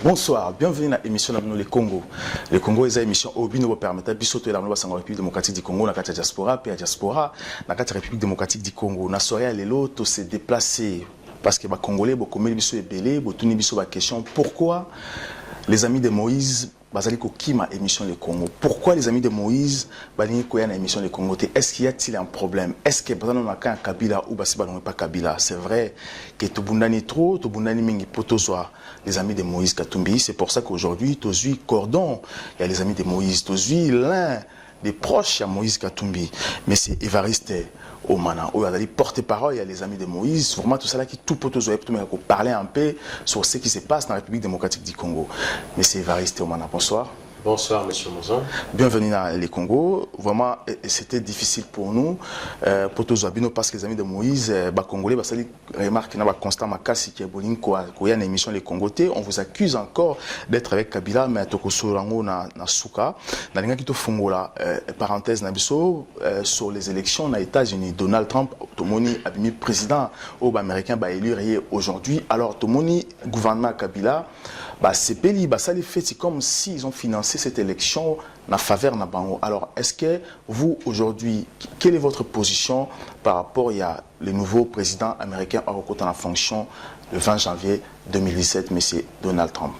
Bonsoir, bienvenue dans l'émission de Le Congo. Le Congo est une émission qui nous permet de bisoter la République démocratique du Congo, la diaspora, puis la diaspora, la République démocratique du Congo. Nous sommes allés là, se déplacer parce que les Congolais, beaucoup de gens belé, beaucoup de gens question pourquoi les amis de Moïse bazali ko kima émission Le Congo. Pourquoi les amis de Moïse bazali ko yana émission Le Congo? Est-ce qu'il y a-t-il un problème? Est-ce que bazana na kan Kabila ou basi balongo pas Kabila? C'est vrai que tobundani trop, tobundani mingi potozwa les amis de Moïse Katumbi. C'est pour ça qu'aujourd'hui tozui cordon, il y a les amis de Moïse, tozui l'un des proches à Moïse Katumbi, mais c'est Évariste Omana, où il a porte-parole, il y a les amis de Moïse, vraiment tout ça là qui tout peut parler un peu sur ce qui se passe dans la République démocratique du Congo. Mais c'est Évariste Omana, bonsoir. Bonsoir, monsieur Mozon. Bienvenue dans les Congo. Vraiment, c'était difficile pour nous, pour tous les parce que les amis de Moïse, les Congolais, ils remarquent qu'il y a constant makasi qui est boling quoi, il y a une émission les Congolais. On vous accuse encore d'être avec Kabila, mais tokosorango na suka. Dans les qui fongola parenthèse nabiso sur les élections aux États-Unis, Donald Trump, Tomoni abimi président au américain élu aujourd'hui. Alors Tomoni gouvernement Kabila, c'est peli, ça les fait c'est comme s'ils ont financé cette élection en faveur de Bango. Alors, est-ce que vous, aujourd'hui, quelle est votre position par rapport à le nouveau président américain en fonction le 20 janvier 2017, M. Donald Trump?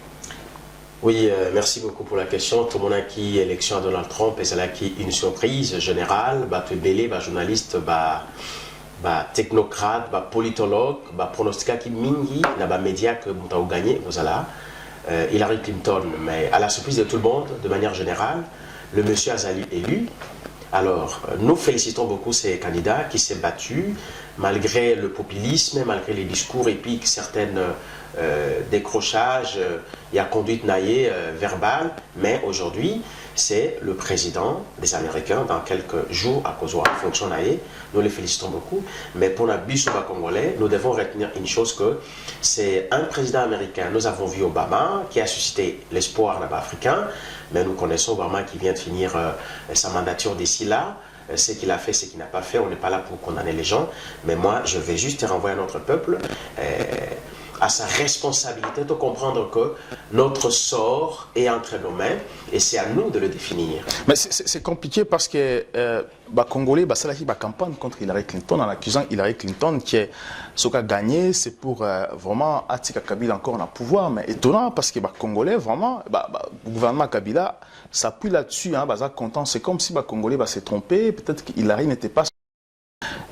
Oui, merci beaucoup pour la question. Tout le monde a qui élection à Donald Trump et c'est là qui une surprise générale, tu es belé, journaliste, technocrate, politologue, pronostica qui mingi, na média que vous avez gagné, vous allez. Hillary Clinton, mais à la surprise de tout le monde, de manière générale, le monsieur a élu. Alors, nous félicitons beaucoup ces candidats qui s'est battu, malgré le populisme, malgré les discours épiques, certaines décrochages, il y a conduite naïe verbale, mais aujourd'hui, c'est le président des Américains dans quelques jours à cause de la fonction naïe. Nous les félicitons beaucoup, mais pour la Bissouba congolais, nous devons retenir une chose que c'est un président américain. Nous avons vu Obama qui a suscité l'espoir là-bas africain, mais nous connaissons Obama qui vient de finir sa mandature d'ici là. Ce qu'il a fait, ce qu'il n'a pas fait, on n'est pas là pour condamner les gens, mais moi je vais juste renvoyer à notre peuple à sa responsabilité de comprendre que notre sort est entre nos mains et c'est à nous de le définir. Mais c'est compliqué parce que les Congolais, ça la campagne contre Hillary Clinton en accusant Hillary Clinton qui est ce qu'a gagné, c'est pour vraiment attirer Kabila encore dans le pouvoir. Mais étonnant parce que les Congolais, vraiment, le gouvernement Kabila s'appuie là-dessus, content. C'est comme si les Congolais s'est trompé, peut-être qu'Hillary n'était pas.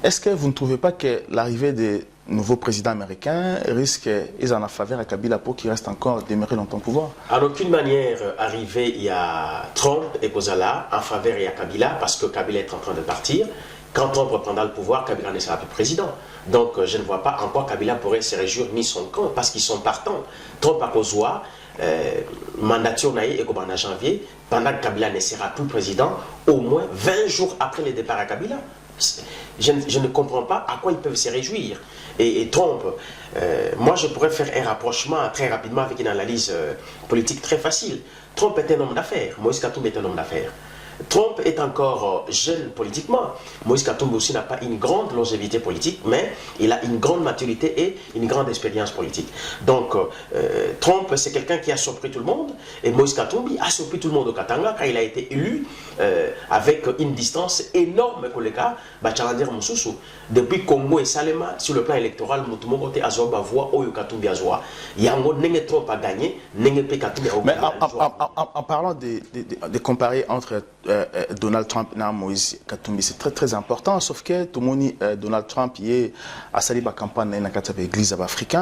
Est-ce que vous ne trouvez pas que l'arrivée des nouveaux présidents américains risque en faveur à Kabila pour qu'il reste encore demeurer longtemps au pouvoir? En aucune manière, arrivé il y a Trump et Kozala en faveur il y a Kabila parce que Kabila est en train de partir. Quand Trump reprendra le pouvoir, Kabila ne sera plus président. Donc je ne vois pas en quoi Kabila pourrait se réjouir ni son camp parce qu'ils sont partants. Trump a Kozwa, mandature naïe et en janvier, pendant que Kabila ne sera plus président, au moins 20 jours après le départ à Kabila. Je ne comprends pas à quoi ils peuvent se réjouir. Et Trump, moi je pourrais faire un rapprochement très rapidement avec une analyse politique très facile. Trump est un homme d'affaires, Moïse Katumbi est un homme d'affaires. Trump est encore jeune politiquement. Moïse Katumbi aussi n'a pas une grande longévité politique, mais il a une grande maturité et une grande expérience politique. Donc, Trump, c'est quelqu'un qui a surpris tout le monde, et Moïse Katumbi a surpris tout le monde au Katanga quand il a été élu avec une distance énorme pour les gars. Depuis Congo et Salema, sur le plan électoral, Mutumogote Azoba voix au Katumbi Azoa. Yango Nenge Trump a gagné, Nenge Pe Katumbi a gagné. Mais en parlant de comparer entre Donald Trump et Moïse Katumbi, c'est très très important, sauf que tout le monde, Donald Trump, il est à sali la campagne dans l'église africaine,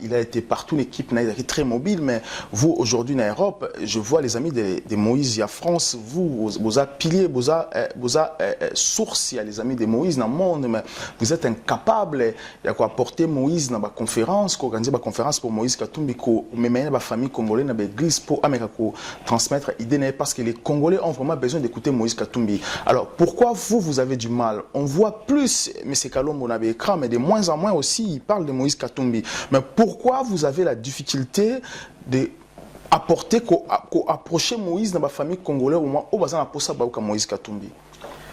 il a été partout, l'équipe a été très mobile, mais vous aujourd'hui en Europe, je vois les amis de Moïse, il y a France, vous avez pilier, vous avez source, il y a les amis de Moïse dans le monde, mais vous êtes incapable de porter Moïse dans la conférence, organiser la conférence pour Moïse Katumbi, mener la famille congolaise dans l'église pour transmettre l'idée, parce que les Congolais ont vraiment besoin d'écouter Moïse Katumbi. Alors, pourquoi vous avez du mal? On voit plus M. Kalombo on avait écran, mais de moins en moins aussi, il parle de Moïse Katumbi. Mais pourquoi vous avez la difficulté de apporter, approcher Moïse dans la famille congolaise au moment où on a posé Moïse Katumbi.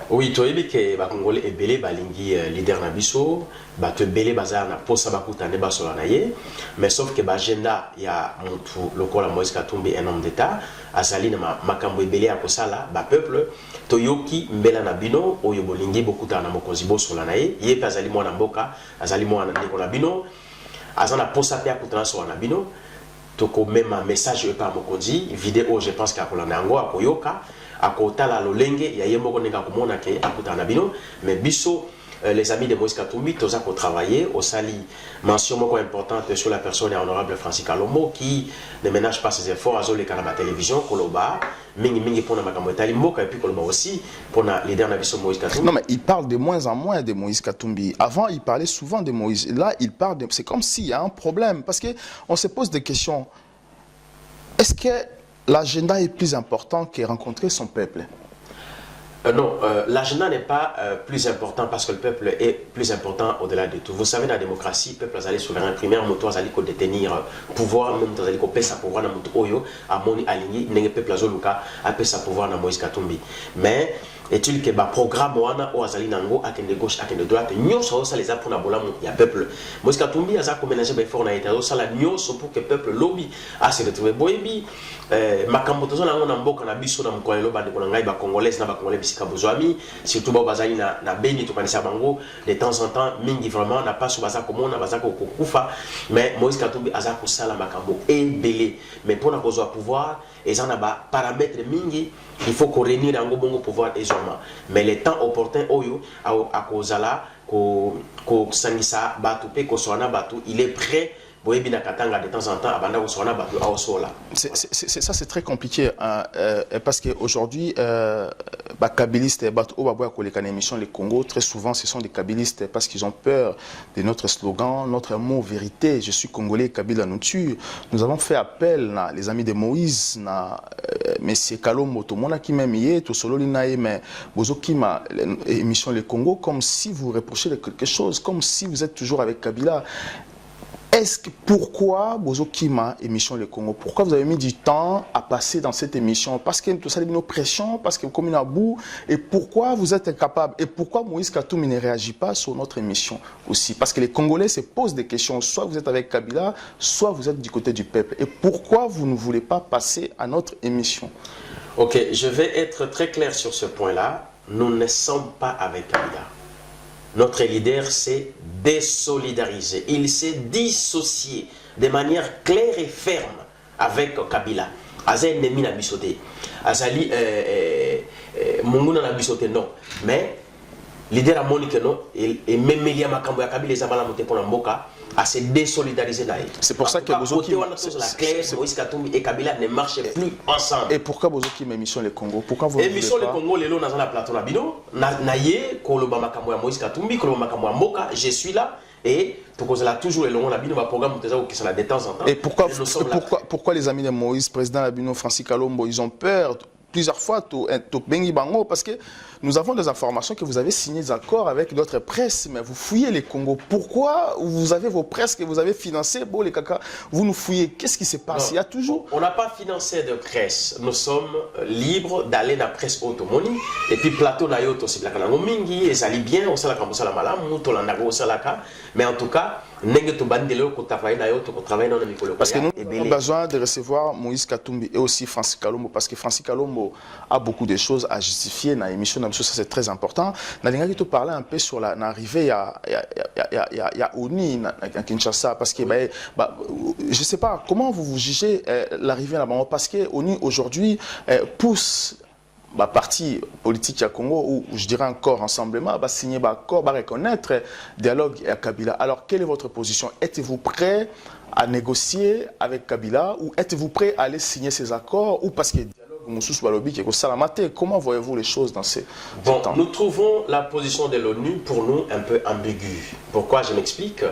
Oui, tu as dit que les Congolais sont belé balingi leader na biso, tu es belé bazar na posa bakutane basola na ye, mais sauf que l'agenda il y a montu lokola Moïse Katumbi un homme d'État, azali na makambo belé a kosala ba peuple toyoki mbela na bino oyo bolingi bokuta na mokonzi bosola na ye, ye pe azali mwana mboka, azali mwana ndeko na bino, azana posa pe akutana so na bino. Toko même un message par mokonzi vidéo je pense qu'à kolanda ngo akoyoka akotala lolenge ya yemoko nenga komona ke akutana bino mais biso les amis de Moïse Katumbi toza ko travailler au sali mention moko importante sur la personne honorable Francis Kalombo qui ne ménage pas ses efforts à zoler la télévision koloba mingi pour na makambo etali mboka et puis koloba aussi pour na leader na biso Moïse Katumbi. Non mais il parle de moins en moins de Moïse Katumbi. Avant il parlait souvent de Moïse. Là il parle de... c'est comme s'il y a un problème parce que on se pose des questions. Est-ce que l'agenda est plus important que rencontrer son peuple? Non, l'agenda n'est pas plus important parce que le peuple est plus important au-delà de tout. Vous savez, dans la démocratie, le peuple est souverain primaire, moto azali ko détenir pouvoir, même azali ko pesa pouvoir na moto oyo, amoni aligné, nenge peuple azoluka a pesa pouvoir na Moïse Katumbi. Mais est-il que ba programme wana o azali nango akende gauche akende droite nyonso ça les a pour na bolamu ya peuple. Moïse Katumbi aza ko ménager ba effort na état ça la nyonso pour que peuple lobby a se retrouver boyebi makambo tozo nango na mboka na biso na mkolelo ba ndeko na ngai ba congolais na ba congolais bisika bozwami surtout ba bazali na beni to kanisa bango de temps en temps mingi vraiment na pas so baza komona baza ko kufa mais Moïse Katumbi aza ko sala makambo ebelé mais pour na kozwa pouvoir et ça na ba paramètres mingi il faut qu'on réunisse un bon pouvoir aisément. Mais le temps opportun, à Kozala, ko sanisa batu pe ko soana batu, il est prêt. De temps en temps, ça c'est très compliqué parce qu'aujourd'hui, les kabylistes, les Congo, très souvent ce sont des kabylistes parce qu'ils ont peur de notre slogan, notre mot vérité. Je suis congolais, Kabila nous tue. Nous avons fait appel, les amis de Moïse, M. Kalombo, tout le monde qui m'a mis, tout solo l'inaï, mais Bozokima, émission Les Congo, comme si vous reprochez quelque chose, comme si vous êtes toujours avec Kabila. Pourquoi Bozokima, émission Le Congo, pourquoi vous avez mis du temps à passer dans cette émission? Parce qu'il y a tout ça, une pression, parce que comme il y a bout, et pourquoi vous êtes incapable? Et pourquoi Moïse Katumbi ne réagit pas sur notre émission aussi? Parce que les Congolais se posent des questions, soit vous êtes avec Kabila, soit vous êtes du côté du peuple. Et pourquoi vous ne voulez pas passer à notre émission? Ok, je vais être très clair sur ce point-là. Nous ne sommes pas avec Kabila. Notre leader s'est désolidarisé. Il s'est dissocié de manière claire et ferme avec Kabila. Azali ennemi na bisoté. Azali munguna na bisoté non. Mais leader a monique non et même Melia Makambo ya Kabila ezabala moté pour mboka à se désolidariser d'ailleurs. C'est pour ça que Bozokima Moïse Katumbi et Kabila ne marchent plus ensemble. Et pourquoi Bozokima émission Les Congo? Pourquoi vous émission Les Congo lelo na la plateau na bino na ye koloba makambo ya Moïse Katumbi koloba makambo ya mboka, je suis là et là toujours le long la bino ba programme qui sont là de temps en temps. Et pourquoi les amis de Moïse, président Labino, Francis Kalombo, ils ont peur plusieurs fois Bengi Bango parce que nous avons des informations que vous avez signé des accords avec d'autres presses, mais vous fouillez les Congo. Pourquoi vous avez vos presses que vous avez financées? Bon, les caca, vous nous fouillez. Qu'est-ce qui se passe? Il y a toujours... On n'a pas financé de presse. Nous sommes libres d'aller dans la presse automoni. Et puis, plateau na yoto, c'est la mingi, et ça lit bien, on s'en la malam, mais en tout cas, parce que nous avons besoin de recevoir Moïse Katumbi et aussi Francis Kalombo, parce que Francis Kalombo a beaucoup de choses à justifier dans l'émission, ça c'est très important. Nous allons te parler un peu sur l'arrivée à ONU à Kinshasa, parce que je ne sais pas comment vous jugez l'arrivée là-bas, parce que ONU aujourd'hui pousse parti politique à Congo, ou je dirais encore Rassemblement, va signer un accord, va reconnaître dialogue à Kabila. Alors, quelle est votre position? Êtes-vous prêt à négocier avec Kabila ou êtes-vous prêt à aller signer ces accords ou parce que dialogue, comment voyez-vous les choses dans ces temps? Nous trouvons la position de l'ONU pour nous un peu ambiguë. Pourquoi? Je m'explique.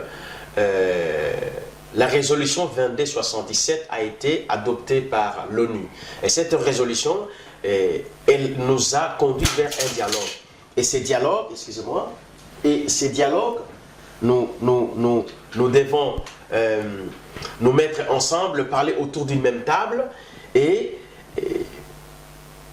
La résolution 2277 a été adoptée par l'ONU. Et cette résolution, elle nous a conduit vers un dialogue. Et ce dialogue, excusez-moi, nous devons nous mettre ensemble, parler autour d'une même table et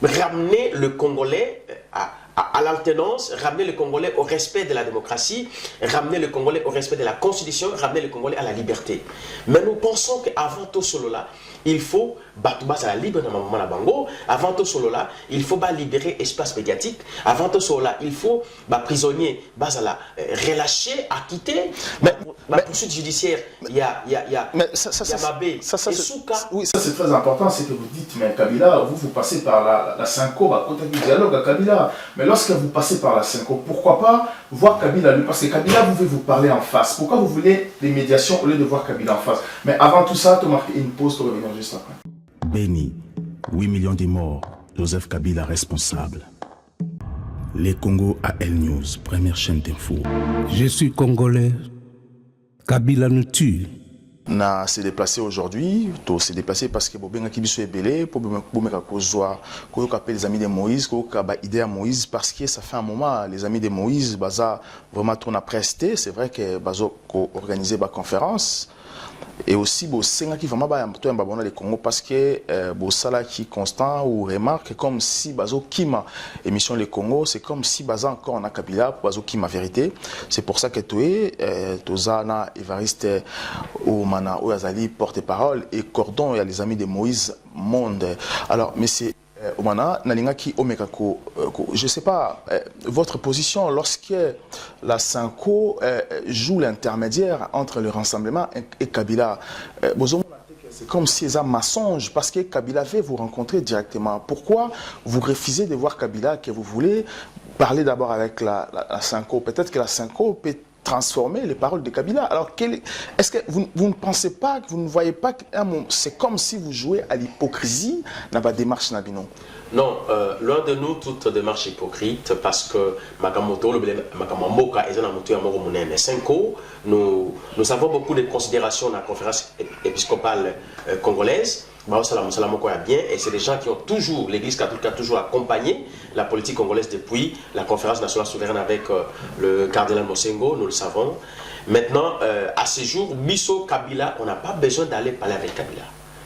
ramener le Congolais à l'alternance, ramener le Congolais au respect de la démocratie, ramener le Congolais au respect de la Constitution, ramener le Congolais à la liberté. Mais nous pensons qu'avant tout cela, il faut battre la libre dans moment bango. Avant tout cela, il faut libérer espace médiatique. Avant tout cela, il faut prisonnier relâcher, acquitter. Mais poursuite judiciaire, il y a Mabé et Souka. Oui, ça c'est très important, c'est que vous dites, mais Kabila, vous passez par la Cinco, côté du dialogue à Kabila. Mais lorsque vous passez par la Cinco, pourquoi pas voir Kabila lui? Parce que Kabila, vous voulez vous parler en face. Pourquoi vous voulez les médiations au lieu de voir Kabila en face? Mais avant tout ça, tu marques une pause, tu reviens juste après. Béni, 8 millions de morts, Joseph Kabila responsable. Les Congo AL News, première chaîne d'info. Je suis congolais, Kabila nous tue. Na s'est déplacé aujourd'hui, tout s'est déplacé parce que Bobéna Kibiso est belé, pour les amis de Moïse, idée à Moïse, parce que ça fait un moment, les amis de Moïse, baza vraiment tourne à prester, c'est vrai que bazo organisé la conférence. Et aussi, c'est qui vraiment le Congo parce que Bossala qui constant ou remarque comme si Bazo Kima émission le Congo, c'est comme si Baza encore en a Kabila pour Bazo Kima vérité. C'est pour ça que Tozana Evariste ou Mana ou Azali porte-parole et Cordon, il y a les amis de Moïse Monde. Alors, mais c'est Omana, Nalingaki Omekako, je ne sais pas, votre position lorsque la Cinco joue l'intermédiaire entre le rassemblement et Kabila, c'est comme si c'est un mensonge parce que Kabila veut vous rencontrer directement. Pourquoi vous refusez de voir Kabila que vous voulez parler d'abord avec la Cinco? Peut-être que la Cinco peut transformer les paroles de Kabila. Alors, est-ce que vous ne pensez pas, que vous ne voyez pas que c'est comme si vous jouez à l'hypocrisie dans la démarche Nabino? Non, loin de nous toute démarche hypocrite parce que Makamoto, Makamoka et Zanamoto Yamoro Cinco, nous avons beaucoup de considérations dans la conférence épiscopale congolaise. Bien, et c'est des gens qui ont toujours, l'Église catholique a toujours accompagné la politique congolaise depuis la conférence nationale souveraine avec le cardinal Mosengo, nous le savons. Maintenant, à ce jour, Bisso Kabila, on n'a pas besoin d'aller parler avec Kabila.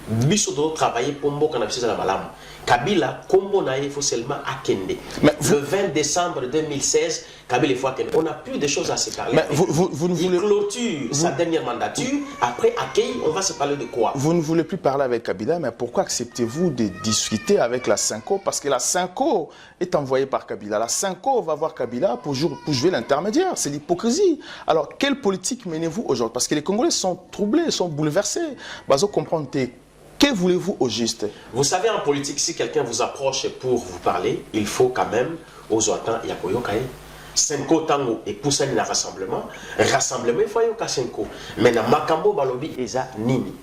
Bisso doit travailler pour Mboka na la Malam. Kabila, comme on a, il faut seulement Akende. Le 20 décembre 2016, Kabila il faut Akende. On n'a plus de choses à se parler. Mais vous ne voulez... Il clôture sa dernière mandature. Après accueil, on va se parler de quoi? Vous ne voulez plus parler avec Kabila, mais pourquoi acceptez-vous de discuter avec la Cinco? Parce que la Cinco est envoyée par Kabila. La Cinco va voir Kabila pour jouer l'intermédiaire. C'est l'hypocrisie. Alors, quelle politique menez-vous aujourd'hui? Parce que les Congolais sont troublés, sont bouleversés. Bazo comprendre. Que voulez-vous au juste? Vous savez, en politique, si quelqu'un vous approche pour vous parler, il faut quand même, aux autant, il y a Koyokaï. Cinco tango et poussani na rassemblement. Rassemblement, il faut yoka cinco. Mais na makambo balobi eza nini.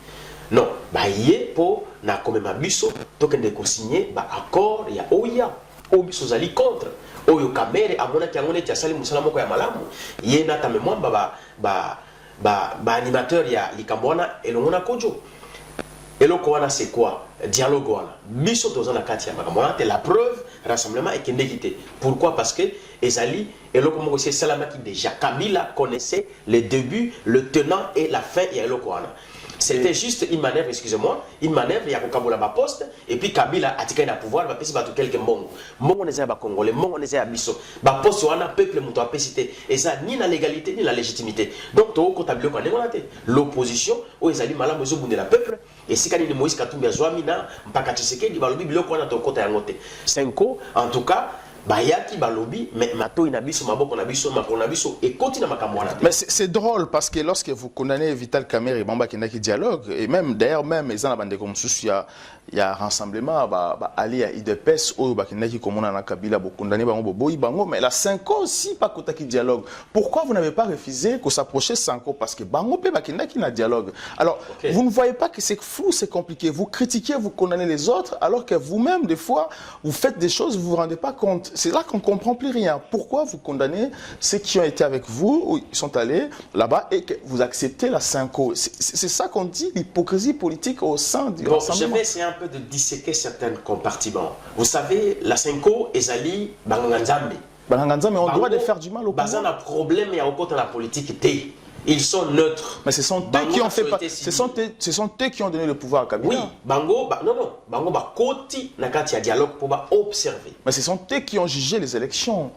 Non, yé po na komema biso, token de co-signer, accord, il y a oya. Obiso zali contre. Oyo kamere, amona ki angone tia sali musala moko ya malamu. Yé na ta mémoire, animateur ya likambona et l'on a kojo. Et le Koana, c'est quoi? Dialogue. Biso dans la Katia. C'est la preuve, rassemblement et qui. Pourquoi? Parce que Ezali et le Komo c'est Salamaki déjà. Kabila connaissait le début, le tenant et la fin. Il y a le Koana. C'était juste une manœuvre, excusez-moi, une manœuvre, il y a Kabola poste, et puis Kabila a tiré le pouvoir, il va passer quelques mondes. Mongo n'est pas congolais, mongo n'est pas biso. Ba poste, on a peuple, mon toit, et ça, ni la légalité, ni la légitimité. Donc, tu as l'opposition, où ils allaient malin, ils ont la peuple, et si quand Moïse Katumbi a Zouamina, Mpakatiseke, il va le bilo qu'on a ton côté à noter. Cinco, en tout cas, Bayaki balobi mais mato inabiso maboko nabiso makonabiso et continue makamwana. Mais c'est drôle parce que lorsque vous condamnez Vital Kamerhe et Bamba Kenda qui dialogue et même d'ailleurs même les gens bande comme souci il y a rassemblement ali à IDPS ou Bakenda qui comme on a Kabila bo condamné bango boyi bango mais la Cinco aussi pas kota qui dialogue. Pourquoi vous n'avez pas refusé que s'approcher Cinco parce que bango pe Bakenda qui na dialogue. Alors vous ne voyez pas que c'est flou, c'est compliqué. Vous critiquez, vous condamnez les autres alors que vous-même des fois vous faites des choses vous vous rendez pas compte. C'est là qu'on ne comprend plus rien. Pourquoi vous condamnez ceux qui ont été avec vous, ou ils sont allés là-bas, et que vous acceptez la Cinco? C'est ça qu'on dit, l'hypocrisie politique au sein du rassemblement. Je vais essayer un peu de disséquer certains compartiments. Vous savez, la Cinco, Ezali, Banganzambe. Banganzambe, mais on doit de faire du mal au Congo. Bazan a problème, il y a encore dans la politique. ils sont neutres. Mais ce sont eux qui ont fait ce sont eux qui ont donné le pouvoir à Kabila. Oui, Bango, non, Bango ba koti na kati ya dialogue pour observer. Mais ce sont eux qui ont jugé les élections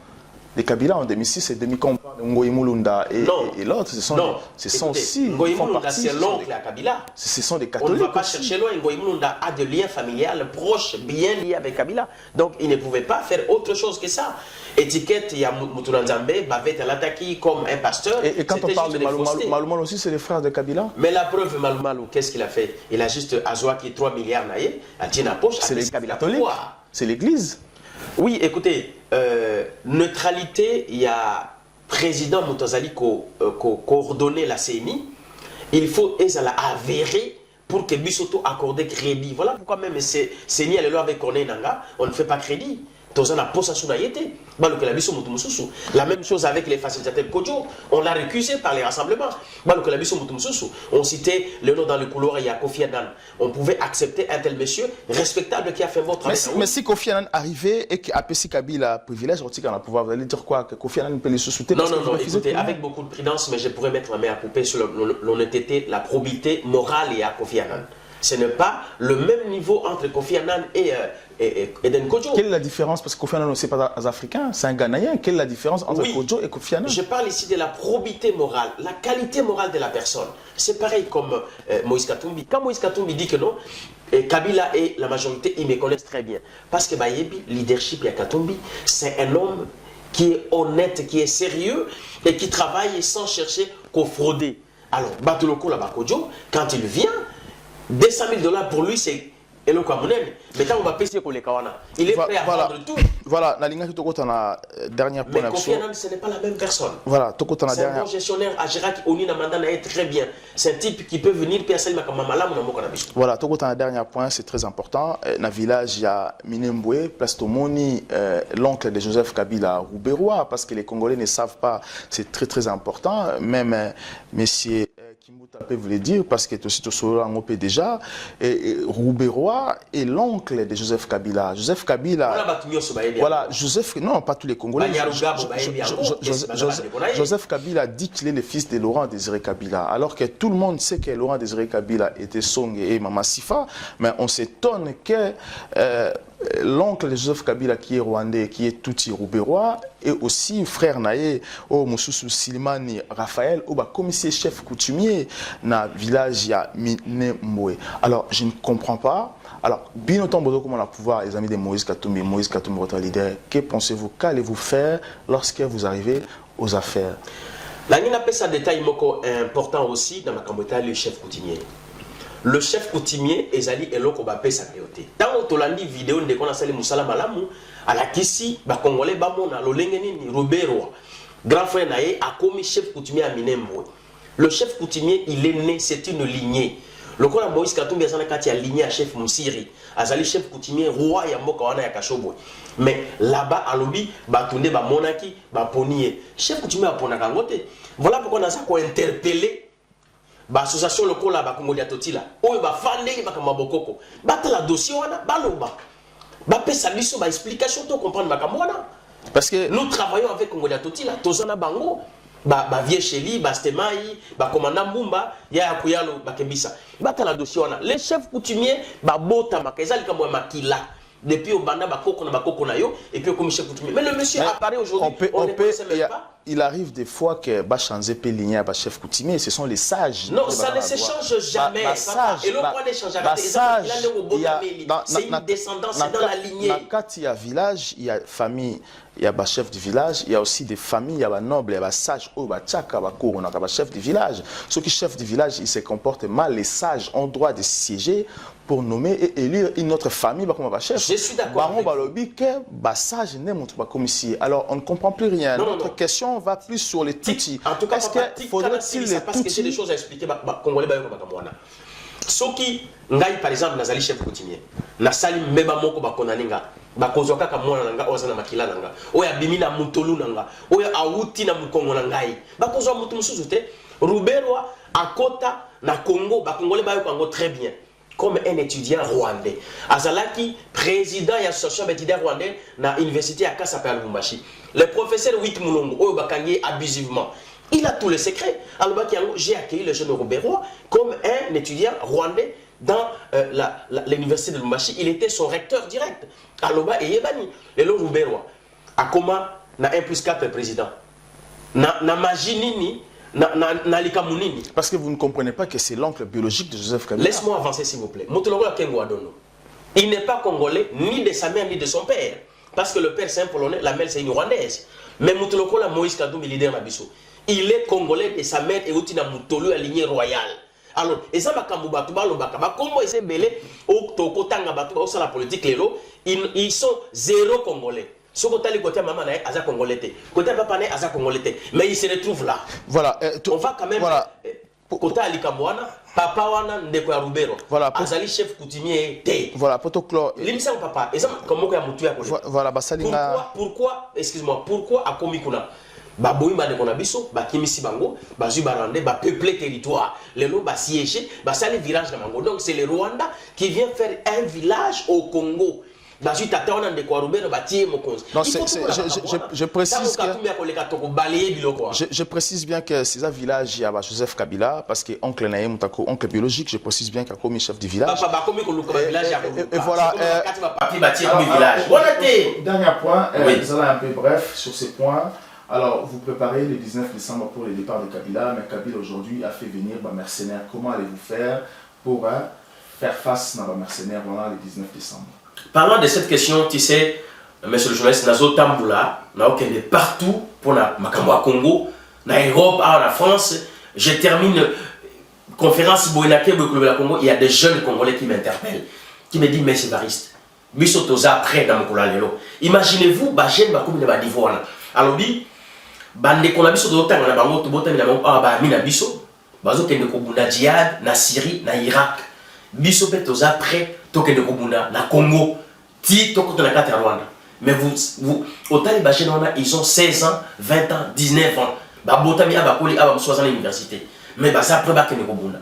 de Kabila en 2006 et 2015 de Ngoï Mulunda et l'autre. Ce sont aussi Ngoï Mulunda, c'est l'oncle à Kabila. Ce sont des catholiques. On ne va pas chercher loin. Ngoï Mulunda a des liens familiales proches, bien liés avec Kabila. Donc il ne pouvait pas faire autre chose que ça. Étiquette, il y a Moutounanzambe, Bavet Alataki comme un pasteur. Et quand on parle de Maloumal aussi, c'est les frères de Kabila. Mais la preuve, Maloumalou, qu'est-ce qu'il a fait? Il a juste Azouaki 3 milliards naïe, à Tina Poche, c'est les catholiques. C'est l'église. Oui, écoutez, neutralité, il y a président Moutazali qui a coordonné la CNI. Il faut avérer pour que Bissoto accorde crédit. Voilà pourquoi même CNI, avec Corné Nanga, on ne fait pas crédit. La même chose avec les facilitateurs Kodjo, on l'a récusé par les rassemblements. On citait le nom dans le couloir, il y a Kofi Annan. On pouvait accepter un tel monsieur respectable qui a fait votre travail. Mais si Kofi Annan arrivait et qu'APC Kabila privilège, on va pouvoir, vous allez dire quoi? Que Kofi Annan peut les sous-souter? Non, écoutez, avec beaucoup de prudence, mais je pourrais mettre ma main à couper sur l'honnêteté, la probité morale et à Kofi Annan. Ce n'est pas le même niveau entre Kofi Annan et Eden Kodjo. Quelle est la différence? Parce que Kofi Annan, ce n'est pas un Africain, c'est un Ghanéen. Quelle est la différence entre Kodjo et Kofi Annan? Je parle ici de la probité morale, la qualité morale de la personne. C'est pareil comme Moïse Katumbi. Quand Moïse Katumbi dit que non, Kabila et la majorité, ils me connaissent très bien. Parce que Bayebi, leadership et Katumbi, c'est un homme qui est honnête, qui est sérieux et qui travaille sans chercher qu'au frauder. Alors, Batuloko Kodjo, quand il vient, $200 000 pour lui, c'est Eloko Amounene. Mais quand on va payer pour les Kawana, il est prêt à vendre tout. Voilà, Nalinga Tokotana, dernière point. Mais Kofi Annan, ce n'est pas la même personne. Voilà, Tokotana c'est un bon gestionnaire. Ajirak Oni Namandana est très bien. C'est un type qui peut venir puis à Makamamala ou Namokanabis. Voilà, Tokotana, dernier point, c'est très important. Dans le village, il y a Minembwe, Place Tomoni, l'oncle de Joseph Kabila Rouberois, parce que les Congolais ne savent pas, c'est très très important. Même messieurs Kimbuta peut vous le dire, parce que aussi Ngopé déjà, Rouberois est l'oncle de Joseph Kabila. Joseph Kabila. Voilà, Joseph, non, pas tous les Congolais. Joseph Kabila dit qu'il est le fils de Laurent Désiré Kabila, alors que tout le monde sait que Laurent Désiré Kabila était Song et Mama Sifa, mais on s'étonne que l'oncle de Joseph Kabila, qui est rwandais, qui est Touti Rouberois, et aussi frère Naé, au Moussoussou Silimani Raphaël, au commissaire chef coutumier dans le village ya Minembwe. Alors, je ne comprends pas. Alors, bien autant comment on a pouvoir, les amis de Moïse Katumbi, votre leader, que pensez-vous, qu'allez-vous faire lorsque vous arrivez aux affaires? La Nina pèse un détail important aussi dans ma campagne, le chef coutumier. Le chef coutumier Ezali Eloko Bapé Sakéoté. Dans Tolandi vidéo de qu'on a salé Moussala Malamu, à la Kissi, Congolais Bamona, Lolengenini, Robero, grand frère Naé a commis chef coutumier à Minembwe. Le chef coutumier, il est né, c'est une lignée. Le cas de Moïse Katumbi a lignée à chef Moussiri, Azali chef coutumier, roi Yamboka Wana Yakashobwe. Mais là-bas, à l'obi, Batunde, Monaki, Ponier. Chef coutumier a Ponakangote. Voilà pourquoi on a interpellé l'association locale à Kongolia Totila. Ou ba fandé ba kamabokoko. Ba la dossier wana baloba. Ba pesa biso ba explication to comprendre makamwana. Parce que nous travaillons avec Kongolia Totila, tozana bango ba vie cheli, ba stemai, ba commandant Mbumba, ya akuyalo ba kebisa. Ba la dossier wana. Les chefs coutumiers ba bota makeza likambo makila. Depuis au banda ba koko na yo et puis comme chef coutumier. Mais le monsieur apparaît aujourd'hui, on ne sait même pas. Il arrive des fois que Bachanze peut ligner à chef coutumier, ce sont les sages. Non, ça ne s'échange jamais. Et le point d'échange, c'est une descendance, c'est dans la lignée. Quand il y a village, il y a famille, il y a chef du village, il y a aussi des familles, il y a nobles, il y a sages, il y a chef du village. Ceux qui chef du village, ils se comportent mal, les sages ont droit de siéger pour nommer et élire une autre famille comme chef. Je suis d'accord. Alors on ne comprend plus rien. Notre question va plus sur les Tutsis. En tout cas, est-ce qu'il faudrait-il les parce que j'ai des choses à expliquer. Congolais ceux qui, par exemple, Nazali chef coutumier, Nasali Meba Moko Bakonanenga, Bakozoka Kamona Nanga, Ozana Makila Nanga, Oya Bimina Mutolu Nanga, Oya Awuti na Mukongo Nangai, Bakozo Mutumsuzute, Ruberwa, Akota, na Congo, Bakongolais Bayo très bien. Comme un étudiant rwandais. Azalaki, président de l'association d'étudiants rwandais dans l'université à Kasapa Lubumbashi. Le professeur Wit Moulongo, Oyo Bakanye abusivement. Il a tous les secrets. Alors, j'ai accueilli le jeune Roubérois comme un étudiant rwandais dans l'université de Lumbashi. Il était son recteur direct. Aloba et Yebani. Et le Roubérois. À comment na 1+4 président. Na Majinini. Parce que vous ne comprenez pas que c'est l'oncle biologique de Joseph Kabila. Laisse-moi avancer s'il vous plaît. Il n'est pas congolais ni de sa mère ni de son père. Parce que le père c'est un Polonais, la mère c'est une Rwandaise. Mais Moutouloko Moïse Katumbi leader Nabiso. Il est congolais de sa mère et aussi na Moutolu à lignée royale. Alors, et ça va quand comment ils sont belés au Toko Tanga Batuba au la politique lélo, ils sont zéro congolais. Ce côté côté maman est aza congolais, côté papa est aza congolais, mais il se retrouve là. Voilà. On va quand même. Voilà. Côté Alikamwana, papa wana ndeko ya Rubero. Voilà. Azali chef coutumier té. Voilà. Protocole. Limisa papa. Et ça comment que mutu ya kole. Voilà. Basalinga. Pourquoi excuse-moi, pourquoi akomi kuna? Baboyima de konabiso, bakimisi bango, bazu barande, ba peupler territoire. Les lots ba siéger, ba sali village de Mango. Donc c'est le Rwanda qui vient faire un village au Congo. Non, je précise je précise bien que c'est un village, il y a Joseph Kabila, parce que oncle Naïm Moutako, oncle biologique, je précise bien qu'il y a comme chef du village. Et voilà. Dernier point, nous allons un peu bref sur ces points. Alors, vous préparez le 19 décembre pour le départ de Kabila, mais Kabila aujourd'hui a fait venir des mercenaires. Comment allez-vous faire pour faire face à nos mercenaires pendant le 19 décembre? Parlant de cette question, tu sais, monsieur le journaliste, Nazo Tamboula, est partout pour la Makamwa Congo, en Europe, en France. Je termine conférence Boinake Boukouloula Congo. Il y a des jeunes Congolais qui m'interpellent, qui me disent, mais c'est variste. Bisotoza après dans mon lelo. Imaginez-vous, Bajen Bakoum de Badivoana. Alors, bande qu'on a biso de l'OTAN, on a bango, tout le monde a mis na biso, bazo kende kobunda djihad, na Syrie, na Irak. Biso petoza après, toke de kobunda, na Congo, ti toko na kata Rwanda. Mais vous, autant les Bajen, ils ont 16 ans, 20 ans, 19 ans. Babotami abakoli abamsoza à l'université. Mais baza après bakende kobunda.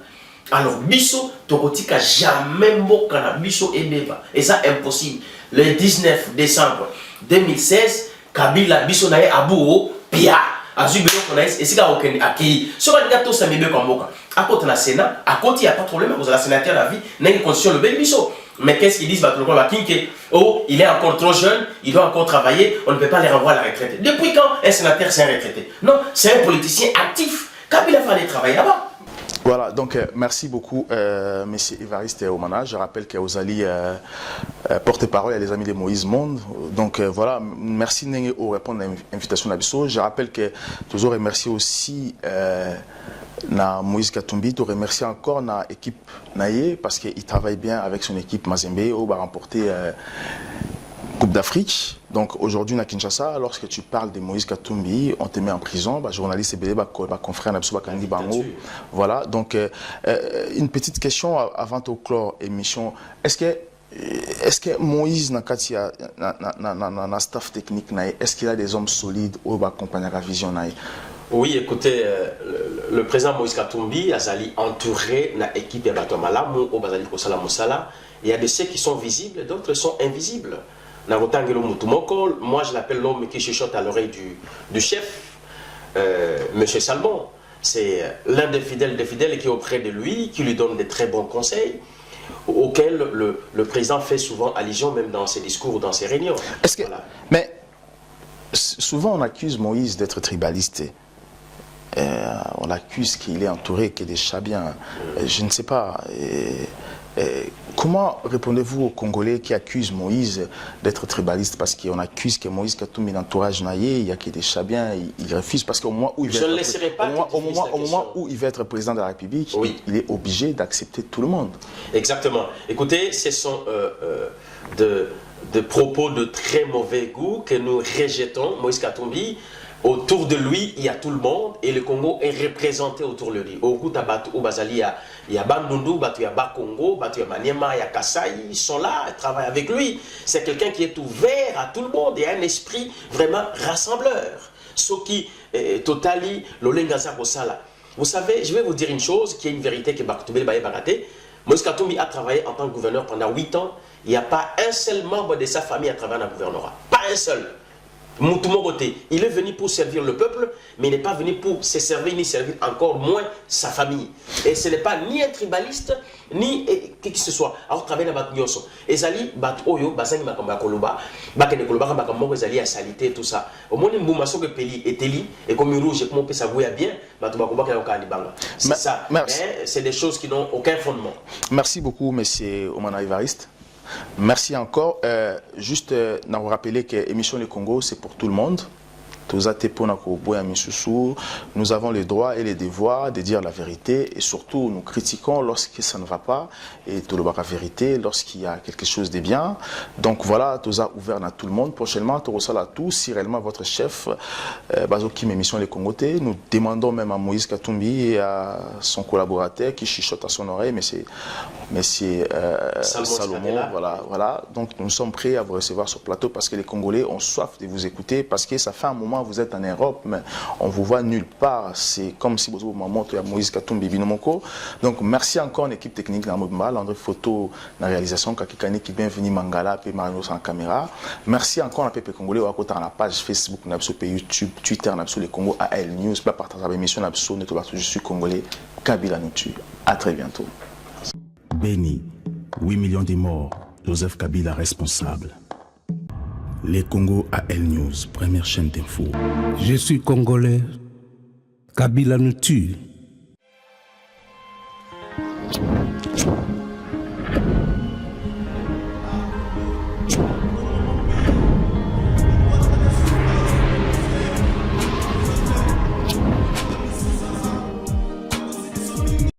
Alors, biso, tokotika jamais mboka na biso ebeba. Et ça, impossible. Le 19 décembre 2016, Kabila biso nae abou pia. Azu bilo konaïs et si ka okende accueilli. Sur un gâteau ça mebe comme mboka. À côté na Sénat, à côté il y a pas de problème parce que la sénateur la vie n'a une condition le bel biso. Mais qu'est-ce qu'ils disent batolo ba kinke? Oh, il est encore trop jeune, il doit encore travailler, on ne peut pas les renvoyer à la retraite. Depuis quand un sénateur c'est un retraité? Non, c'est un politicien actif. Kabila fallait travailler là-bas. Voilà, donc merci beaucoup, M. Évariste Omana. Je rappelle qu'Ozali porte-parole, les amis de Moïse Monde. Donc voilà, merci pour répondre à l'invitation d'Abisso. Je rappelle que toujours remercier aussi Moïse Katumbi, tu remercie encore l'équipe Naye parce qu'il travaille bien avec son équipe Mazembe, où va remporter Coupe d'Afrique. Donc aujourd'hui à Kinshasa, lorsque tu parles de Moïse Katumbi, on te met en prison, journaliste et confrère Nabso Bakandi Bango. Voilà, donc une petite question avant de clore l'émission. Est-ce que Moïse Nakatia na staff technique, est-ce qu'il a des hommes solides au accompagner la vision? Oui, écoutez, le président Moïse Katumbi a entouré l'équipe de Batomalamu au Bazali Kosala Moussala. Il y a de ceux qui sont visibles, d'autres sont invisibles. Moi je l'appelle l'homme qui chuchote à l'oreille du chef, Monsieur Salmon. C'est l'un des fidèles qui est auprès de lui, qui lui donne des très bons conseils, auxquels le président fait souvent allusion, même dans ses discours ou dans ses réunions. Voilà. Mais souvent on accuse Moïse d'être tribaliste. On l'accuse qu'il est entouré que des Chabiens. Je ne sais pas. Comment répondez-vous aux Congolais qui accusent Moïse d'être tribaliste? Parce qu'on accuse que Moïse Katumbi l'entourage naïe, il y a que des Chabiens, il refuse parce qu'au moment où il veut être président de la République, oui, il est obligé d'accepter tout le monde. Exactement. Écoutez, ce sont de propos de très mauvais goût que nous rejetons. Moïse Katumbi, autour de lui, il y a tout le monde et le Congo est représenté autour de lui. Au Koutabatu, au Bazali, il y a Bandundu, il y a Bakongo, il y a Maniema, il y a Kassai, ils sont là, ils travaillent avec lui. C'est quelqu'un qui est ouvert à tout le monde et a un esprit vraiment rassembleur. Ce qui, Totali, Lolengaza Kosala. Vous savez, je vais vous dire une chose qui est une vérité que Bakoutoube Baye Baraté. Moïse Katumbi a travaillé en tant que gouverneur pendant 8 ans. Il n'y a pas un seul membre de sa famille à travailler dans le gouvernorat. Pas un seul. Moutumogote, il est venu pour servir le peuple, mais il n'est pas venu pour se servir ni servir encore moins sa famille. Et ce n'est pas ni un tribaliste, ni qui que ce soit. Alors, travailler dans le Batnyoso. Et Zali, Batoyo, Bazani Makamba Koloba, Bakene Koloba, Bakamoko, Zali a salité, tout ça. Au moins, Mboumaso que Peli et Teli, et comme rouge, et comment on peut s'avouer bien, Batobakoba Kanibanga. C'est ça. C'est des choses qui n'ont aucun fondement. Merci beaucoup, monsieur Omana Evariste. Merci encore. Juste vous rappeler que l'émission Le Congo, c'est pour tout le monde. Nous avons les droits et les devoirs de dire la vérité et surtout nous critiquons lorsque ça ne va pas et tout le la vérité lorsqu'il y a quelque chose de bien. Donc voilà, tout ça ouvert à tout le monde. Prochainement, tout ça à tous. Si réellement votre chef Bazokim émission Les Congotés, nous demandons même à Moïse Katumbi et à son collaborateur qui chuchote à son oreille, monsieur Salomon. Voilà. Donc nous sommes prêts à vous recevoir sur plateau parce que les Congolais ont soif de vous écouter parce que ça fait un moment vous êtes en Europe, mais on vous voit nulle part. C'est comme si vous avez Moïse Katumbi Binomoko. Donc merci encore à l'équipe technique dans Mobimba, André Photo, la réalisation, Kakikani qui bienvenue Mangala, puis Mario sans caméra. Merci encore à la PP Congolais, à côté de la page Facebook, YouTube, Twitter, les Congo, AL News, pas partager l'émission, je suis Congolais, Kabila nous tue. À très bientôt. Béni, 8 millions de morts, Joseph Kabila responsable. Les Congo AL News, première chaîne d'info. Je suis congolais. Kabila nous tue.